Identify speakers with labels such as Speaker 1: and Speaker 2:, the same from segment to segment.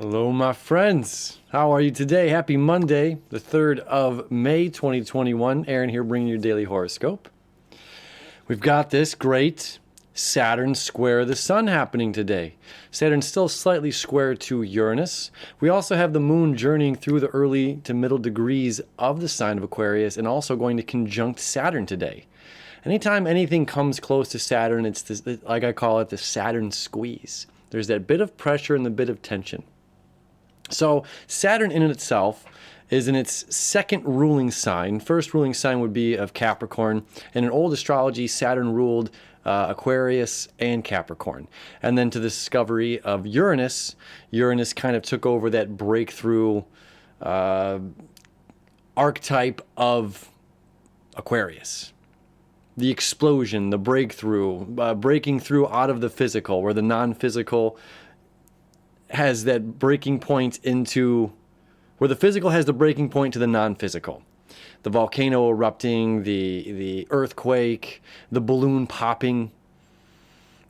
Speaker 1: Hello, my friends. How are you today? Happy Monday, the 3rd of May, 2021. Aaron here bringing your daily horoscope. We've got this great Saturn square the sun happening today. Saturn's still slightly square to Uranus. We also have the moon journeying through the early to middle degrees of the sign of Aquarius and also going to conjunct Saturn today. Anytime anything comes close to Saturn, it's this, like I call it, the Saturn squeeze. There's that bit of pressure and the bit of tension. So Saturn in itself is in its second ruling sign. First ruling sign would be of Capricorn. And in old astrology, Saturn ruled Aquarius and Capricorn. And then to the discovery of Uranus, Uranus kind of took over that breakthrough archetype of Aquarius. The explosion, the breakthrough, breaking through out of the physical, where the non-physical has that breaking point into where the physical has the breaking point to the non-physical. The volcano erupting, the earthquake, the balloon popping,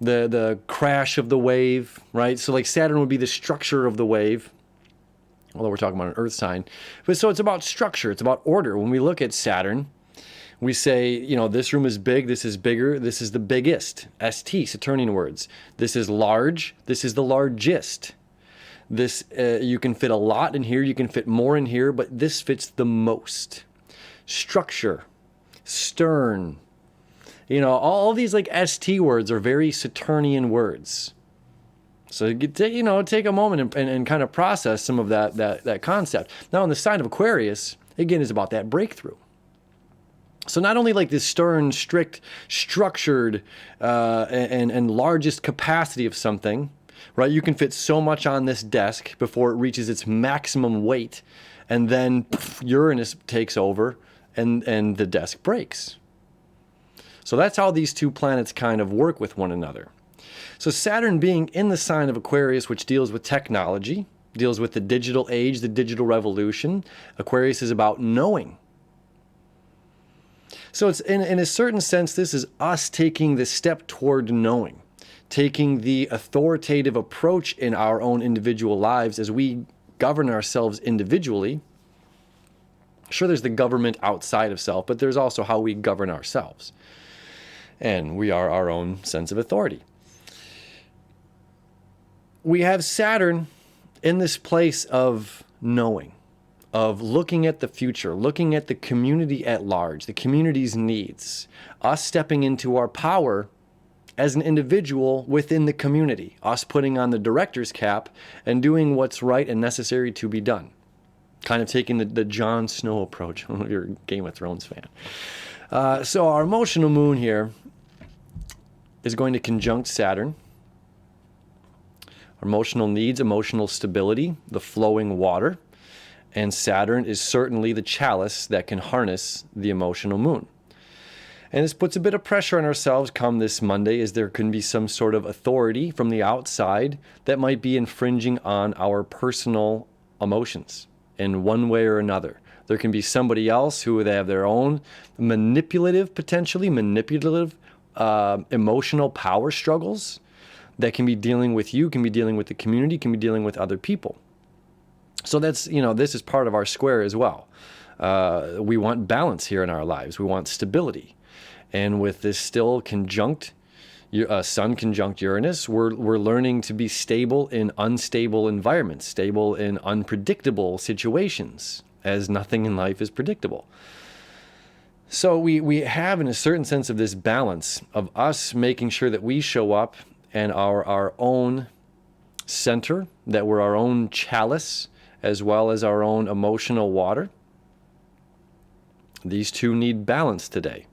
Speaker 1: the crash of the wave, right? So like Saturn would be the structure of the wave, although we're talking about an earth sign. But so it's about structure, it's about order. When we look at Saturn, we say, you know, this room is big, this is bigger, this is the biggest, ST, Saturnian words. This is large, this is the largest. This, you can fit a lot in here, you can fit more in here, but this fits the most. Structure, stern, you know, all these like ST words are very Saturnian words. So, you know, take a moment and kind of process some of that concept. Now, in the sign of Aquarius, again, is about that breakthrough. So not only like this stern, strict, structured, and largest capacity of something, right? You can fit so much on this desk before it reaches its maximum weight, and then Uranus takes over and the desk breaks. So that's how these two planets kind of work with one another. So Saturn being in the sign of Aquarius, which deals with technology, deals with the digital age, the digital revolution. Aquarius is about knowing. So it's in a certain sense, this is us taking the step toward knowing, taking the authoritative approach in our own individual lives as we govern ourselves individually. Sure, there's the government outside of self, but there's also how we govern ourselves. And we are our own sense of authority. We have Saturn in this place of knowing, of looking at the future, looking at the community at large, the community's needs, us stepping into our power as an individual within the community, us putting on the director's cap and doing what's right and necessary to be done. Kind of taking the Jon Snow approach. I don't know if you're a Game of Thrones fan. So our emotional moon here is going to conjunct Saturn. Our emotional needs, emotional stability, the flowing water. And Saturn is certainly the chalice that can harness the emotional moon. And this puts a bit of pressure on ourselves come this Monday, as there can be some sort of authority from the outside that might be infringing on our personal emotions in one way or another. There can be somebody else who they have their own potentially manipulative emotional power struggles that can be dealing with you, can be dealing with the community, can be dealing with other people. So that's, you know, this is part of our square as well. We want balance here in our lives. We want stability. And with this still conjunct, Sun conjunct Uranus, we're learning to be stable in unstable environments, stable in unpredictable situations, as nothing in life is predictable. So we have, in a certain sense, of this balance of us making sure that we show up and are our own center, that we're our own chalice, as well as our own emotional water. These two need balance today.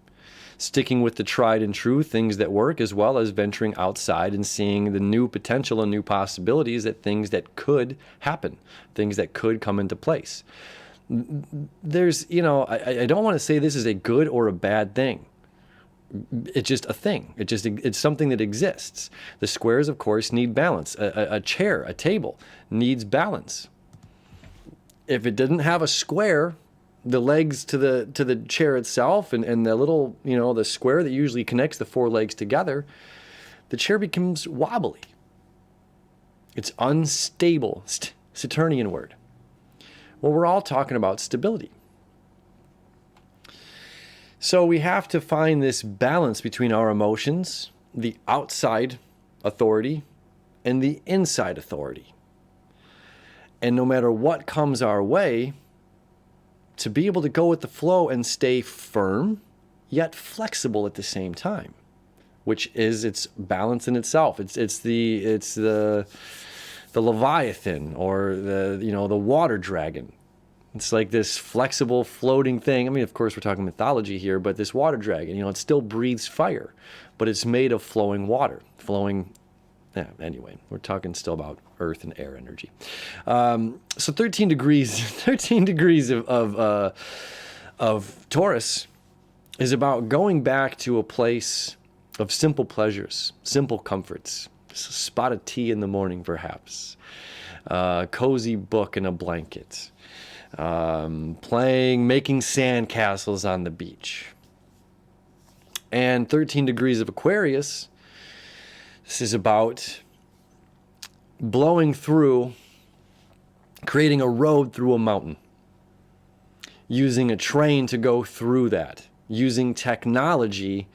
Speaker 1: Sticking with the tried and true things that work, as well as venturing outside and seeing the new potential and new possibilities, that things that could happen, things that could come into place. There's, you know, I don't want to say this is a good or a bad thing. It's just a thing. It's something that exists. The squares, of course, need balance. A chair, a table needs balance. If it didn't have a square, the legs to the chair itself and the little, you know, the square that usually connects the four legs together, the chair becomes wobbly. It's unstable. Saturnian word. Well, we're all talking about stability. So we have to find this balance between our emotions, the outside authority, and the inside authority. And no matter what comes our way, to be able to go with the flow and stay firm, yet flexible at the same time, which is its balance in itself. It's the Leviathan, or the water dragon. It's like this flexible floating thing. I mean, of course, we're talking mythology here, but this water dragon, it still breathes fire, but it's made of flowing water, yeah, anyway, we're talking still about earth and air energy. So 13 degrees of Taurus is about going back to a place of simple pleasures, simple comforts, just a spot of tea in the morning, perhaps, a cozy book and a blanket, making sand castles on the beach. And 13 degrees of Aquarius, this is about blowing through, creating a road through a mountain, using a train to go through that, using technology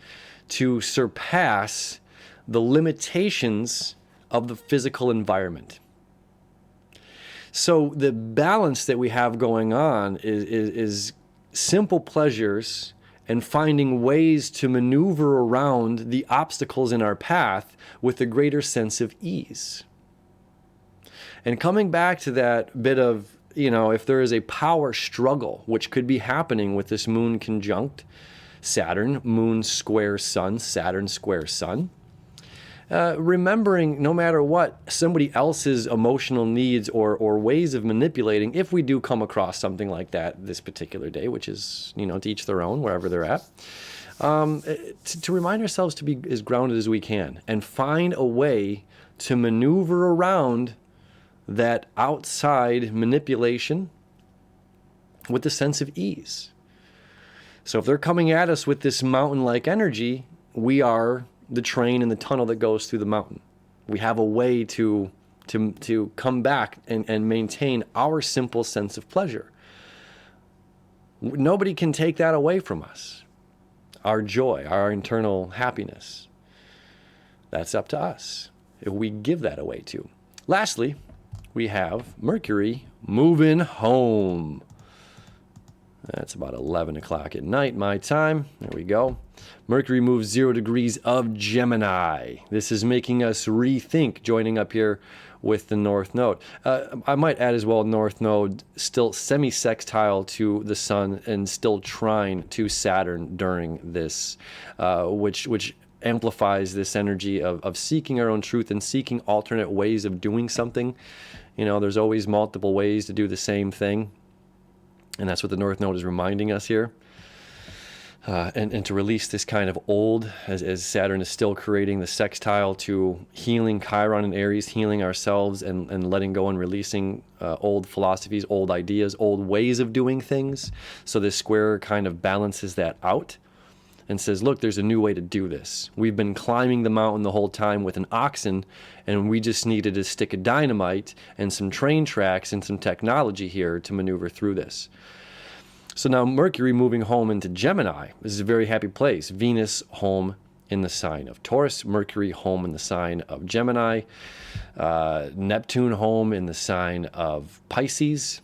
Speaker 1: to surpass the limitations of the physical environment. So the balance that we have going on is simple pleasures and finding ways to maneuver around the obstacles in our path with a greater sense of ease. And coming back to that bit of, if there is a power struggle, which could be happening with this moon conjunct Saturn, moon square sun, Saturn square sun, remembering no matter what somebody else's emotional needs or ways of manipulating, if we do come across something like that this particular day, which is, to each their own, wherever they're at, to remind ourselves to be as grounded as we can and find a way to maneuver around that outside manipulation with a sense of ease. So if they're coming at us with this mountain-like energy, we are the train in the tunnel that goes through the mountain. We have a way to come back and maintain our simple sense of pleasure. Nobody can take that away from us. Our joy, our internal happiness. That's up to us if we give that away to. Lastly, we have Mercury moving home. That's about 11 o'clock at night, my time. There we go. Mercury moves 0 degrees of Gemini. This is making us rethink, joining up here with the North Node. I might add as well, North Node still semi-sextile to the Sun and still trine to Saturn during this, which amplifies this energy of seeking our own truth and seeking alternate ways of doing something. There's always multiple ways to do the same thing. And that's what the North Node is reminding us here. And to release this kind of old, as Saturn is still creating the sextile to healing Chiron and Aries, healing ourselves and letting go and releasing old philosophies, old ideas, old ways of doing things. So this square kind of balances that out and says, look, there's a new way to do this. We've been climbing the mountain the whole time with an oxen, and we just needed a stick of dynamite and some train tracks and some technology here to maneuver through this. So now Mercury moving home into Gemini. This is a very happy place. Venus home in the sign of Taurus, Mercury home in the sign of Gemini, Neptune home in the sign of Pisces.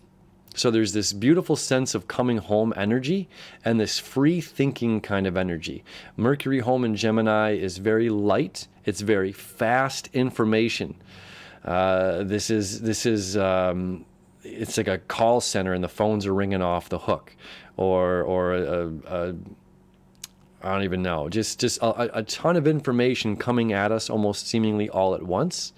Speaker 1: So there's this beautiful sense of coming home energy and this free thinking kind of energy. Mercury home in Gemini is very light. It's very fast information. It's like a call center and the phones are ringing off the hook, or I don't even know, just a ton of information coming at us almost seemingly all at once.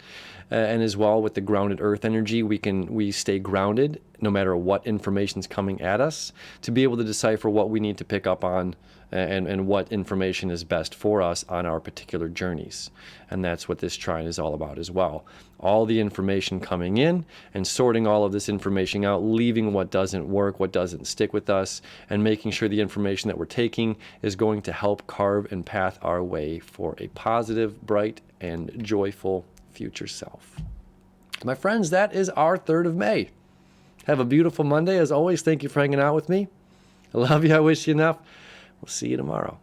Speaker 1: And as well with the grounded earth energy, we stay grounded no matter what information's coming at us to be able to decipher what we need to pick up on and what information is best for us on our particular journeys. And that's what this trine is all about as well. All the information coming in and sorting all of this information out, leaving what doesn't work, what doesn't stick with us, and making sure the information that we're taking is going to help carve and path our way for a positive, bright, and joyful future self. My friends, that is our 3rd of May. Have a beautiful Monday. As always, thank you for hanging out with me. I love you. I wish you enough. We'll see you tomorrow.